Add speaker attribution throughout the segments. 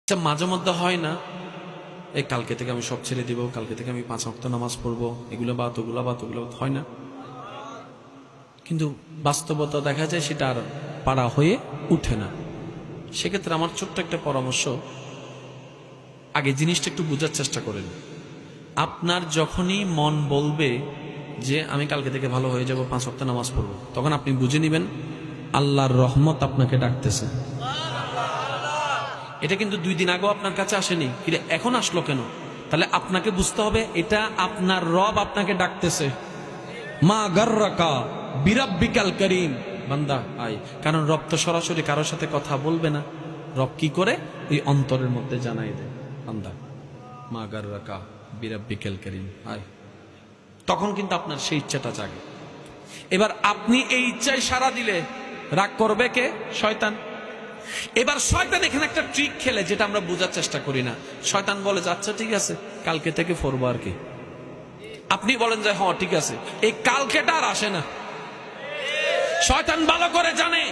Speaker 1: আচ্ছা, মাঝে মধ্যে হয় না এই কালকে থেকে আমি সব ছেড়ে দিব, কালকে থেকে আমি 5 ওয়াক্ত নামাজ পড়বো, এগুলো বাদ ওগুলো বাদ ওগুলো বাদ, হয় না? কিন্তু বাস্তবতা দেখা যায় সেটা আর পারা হয়ে উঠে না। সেক্ষেত্রে আমার ছোট্ট একটা পরামর্শ, আগে জিনিসটা একটু বোঝার চেষ্টা করেন। আপনার যখনই মন বলবে যে আমি কালকে থেকে ভালো হয়ে যাব, 5 ওয়াক্ত নামাজ পড়বো, তখন আপনি বুঝে নেবেন আল্লাহর রহমত আপনাকে ডাকতেছে। এটা কিন্তু 2 দিন আগেও আপনার কাছে আসেনি, কিন্তু এখন আসলো কেন? তাহলে আপনাকে বুঝতে হবে এটা আপনার রব আপনাকে ডাকতেছে। মা গাররাকা বিরাব্বিকাল করিম, বান্দা আয়। কারণ রব তো সরাসরি কারোর সাথে কথা বলবে না। রব কি করে? এই অন্তরের মধ্যে জানাই দেয়, বান্দা মা গাররাকা বিরাব্বিকাল করিম আয়। তখন কিন্তু আপনার সেই ইচ্ছাটা জাগে। এবার আপনি এই ইচ্ছায় সাড়া দিলে রাগ করবে কে? শয়তান। এবার শয়তান এখানে একটা ট্রিক খেলে, যেটা আমরা বোঝার চেষ্টা করি না। শয়তান বলে যে আচ্ছা ঠিক আছে, কালকে থেকে পড়বো আর কি। আপনি বলেন যে হ্যাঁ ঠিক আছে, এই কালকেটা আর আসে না। শয়তান ভালো করে জানে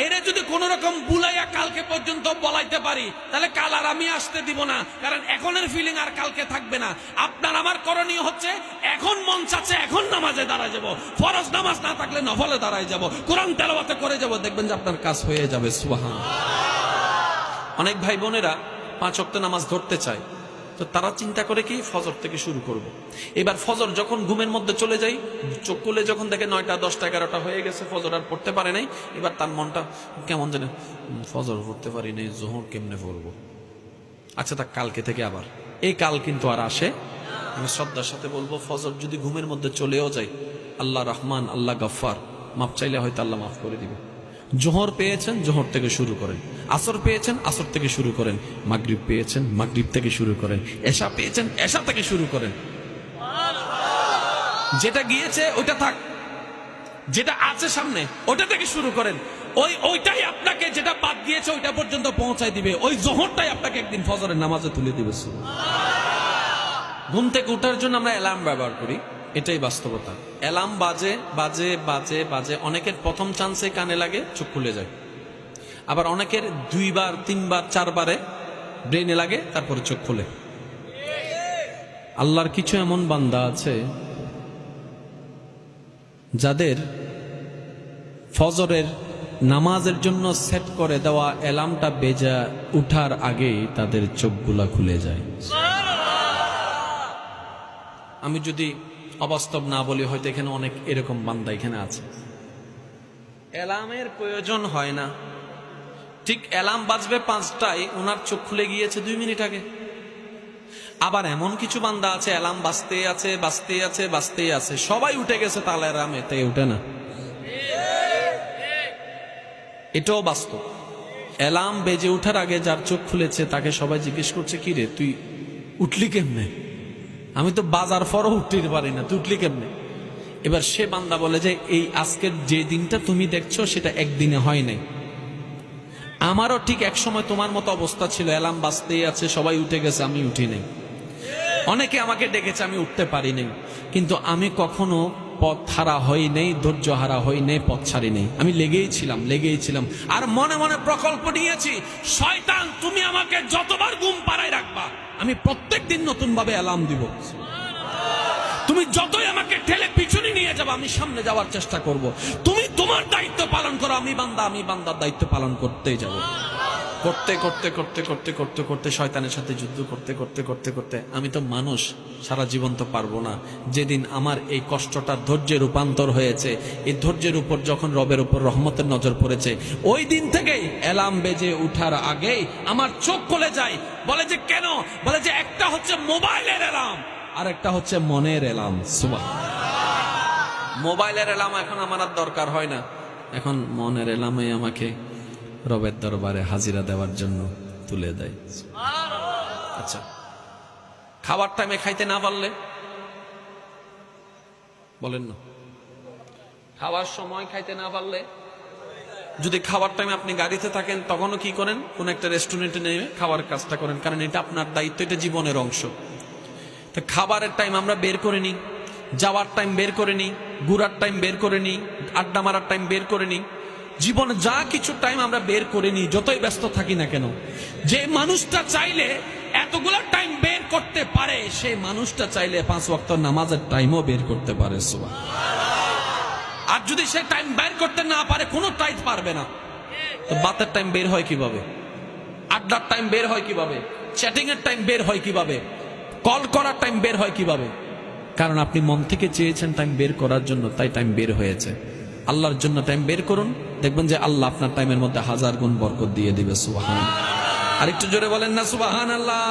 Speaker 1: এরে যদি কোন রকম বুলাইয়া কালকে পর্যন্ত বলাইতে পারি, তাহলে কাল আর আমি আসতে দিব না। কারণ এখনের ফিলিং আর কালকে থাকবে না। আপনার আমার করণীয় হচ্ছে, এখন মন চাচ্ছে এখন নামাজে দাঁড়ায় যাব, ফরজ নামাজ না থাকলে নফলে দাঁড়ায় যাব, কোরআন তেলাওয়াত করে যাব, দেখবেন যে আপনার কাজ হয়ে যাবে। সুবহানাল্লাহ। অনেক ভাই বোনেরা 5 ওয়াক্ত নামাজ ধরতে চায়, তো তারা চিন্তা করে কি ফজর থেকে শুরু করব। এবার ফজর যখন ঘুমের মধ্যে চলে যাই, চোখ খুলে যখন দেখে 9টা 10টা 11টা হয়ে গেছে, ফজর আর পড়তে পারে নাই, এবার তার মনটা কেমন জানে, ফজর পড়তে পারি নাই, জোহর কেমনে পড়বো। আচ্ছা, তা কালকে থেকে আবার। এই কাল কিন্তু আর আসে। আমি শ্রদ্ধার সাথে বলবো, ফজর যদি ঘুমের মধ্যে চলেও যায়, আল্লাহ রহমান, আল্লাহ গফফার, মাফ চাইলে হয়তো আল্লাহ মাফ করে দিবে। জোহর পেয়েছেন, জোহর থেকে শুরু করেন। আসর পেয়েছেন, আসর থেকে শুরু করেন। মাগরিব পেয়েছেন, মাগরিব থেকে শুরু করেন। এশা পেয়েছেন, এশা থেকে শুরু করেন। যেটা গিয়েছে ওইটা থাক, যেটা আছে সামনে ওটা থেকে শুরু করেন। ওইটাই আপনাকে, যেটা বাদ গিয়েছে ওইটা পর্যন্ত পৌঁছায় দিবে। ওই জোহরটাই আপনাকে একদিন ফজরের নামাজে তুলে দিবে। ঘুম থেকে ওঠার জন্য আমরা অ্যালার্ম ব্যবহার করি, এটাই বাস্তবতা। অ্যালার্ম বাজে বাজে বাজে বাজে, অনেকের প্রথম চান্সে কানে লাগে, চোখ খুলে যায়। আবার অনেকের 2 বার 3 বার 4 বারে ব্রেনে লাগে, তারপরে চোখ খুলে। আল্লাহর কিছু এমন বান্দা আছে যাদের ফজরের নামাজের জন্য সেট করে দেওয়া অ্যালার্মটা বেজে উঠার আগেই তাদের চোখগুলা খুলে যায়। আমি যদি অবাস্তব না বলি, হয়তো এখানে অনেক এরকম বান্দা এখানে আছে। অ্যালার্মের প্রয়োজন হয় না, ঠিক অ্যালার্ম বাজবে 5টায়, ওনার চোখ খুলে গিয়েছে 2 মিনিট আগে। আবার এমন কিছু বান্দা আছে, অ্যালার্ম বাজতে আছে বাজতে আছে বাজতে আছে, সবাই উঠে গেছে, তাহলে অ্যালার্মে তাই উঠে না। এটাও বাস্তব। অ্যালার্ম বেজে উঠার আগে যার চোখ খুলেছে, তাকে সবাই জিজ্ঞেস করছে, কি রে তুই উঠলি কেমনে? আমি তো বাজার পরও উঠতে পারি না, তুই উঠলি কেমনে? এবার সে বান্দা বলে যে এই আজকের যে দিনটা তুমি দেখছো, সেটা একদিনে হয় নাই। আমারও ঠিক এক সময় তোমার মতো অবস্থা ছিল, অ্যালার্ম বাজতেই আছে, সবাই উঠে গেছে, আমি উঠি নাই। অনেকে আমাকে ডেকেছে, আমি উঠতে পারি নাই, কিন্তু আমি কখনো পথ হারা হই নেই, ধৈর্য হারা হই নেই, পথ ছাড়ি নেই। আমি লেগেই ছিলাম। আর মনে মনে প্রকল্প নিয়েছি, শয়তান তুমি আমাকে যতবার ঘুম পাড়ায় রাখবা, আমি প্রত্যেক দিন নতুন ভাবে অ্যালার্ম দিব। তুমি যতই আমাকে ঠেলে পিছনে নিয়ে যাবো, আমি সামনে যাওয়ার চেষ্টা করব। তুমি তোমার দায়িত্ব পালন করো, আমি বান্দার দায়িত্ব পালন করতেই যাব। করতে করতে করতে করতে করতে করতে শয়তানের সাথে যুদ্ধ করতে করতে করতে করতে আমি তো মানুষ, সারা জীবন তো পারবো না। যেদিন আমার এই কষ্টটা ধৈর্যে রূপান্তর হয়েছে, এই ধৈর্যের উপর যখন রবের উপর রহমতের নজর পড়েছে, ওই দিন থেকেই অ্যালার্ম বেজে উঠার আগেই আমার চোখ খুলে যায়। বলে যে কেন? বলে যে একটা হচ্ছে মোবাইলের অ্যালার্ম, আর একটা হচ্ছে মনের অ্যালার্ম। মোবাইলের অ্যালার্ম এখন আমার আর দরকার হয় না, এখন মনের অ্যালার্মে আমাকে রবের দরবারে হাজিরা দেওয়ার জন্য তুলে দেয়। আচ্ছা, খাবার টাইমে খাইতে না পারলে বলেন না, খাওয়ার সময় খাইতে না পারলে, যদি খাবার টাইমে আপনি গাড়িতে থাকেন, তখনও কি করেন? কোন একটা রেস্টুরেন্টে নেমে খাবার কাজটা করেন, কারণ এটা আপনার দায়িত্ব, এটা জীবনের অংশ। তো খাবারের টাইম আমরা বের করে নিই, যাওয়ার টাইম বের করে নিই, ঘুরার টাইম বের করে নিই, আড্ডা মারার টাইম বের করে নিই। জীবনে যা কিছু টাইম আমরা বের করে নিই, যতই ব্যস্ত থাকি না কেন, যে মানুষটা চাইলে এতগুলো টাইম বের করতে পারে, সেই মানুষটা চাইলে 5 ওয়াক্ত নামাজের টাইমও বের করতে পারে। সুবহানাল্লাহ। আর যদি সে টাইম বের করতে না পারে, কোনো টাইম পারবে না, তো বাতের টাইম বের হয় কিভাবে? আড্ডার টাইম বের হয় কিভাবে? চ্যাটিং এর টাইম বের হয় কিভাবে? কল করার টাইম বের হয় কিভাবে? কারণ আপনি মন থেকে চেয়েছেন টাইম বের করার জন্য, তাই টাইম বের হয়েছে। আল্লাহর জন্য টাইম বের করুন, দেখবেন যে আল্লাহ আপনার টাইমের মধ্যে 1000 গুণ বরকত দিয়ে দিবে। সুবহানাল্লাহ। আরেকটু জোরে বলেন না সুবহানাল্লাহ।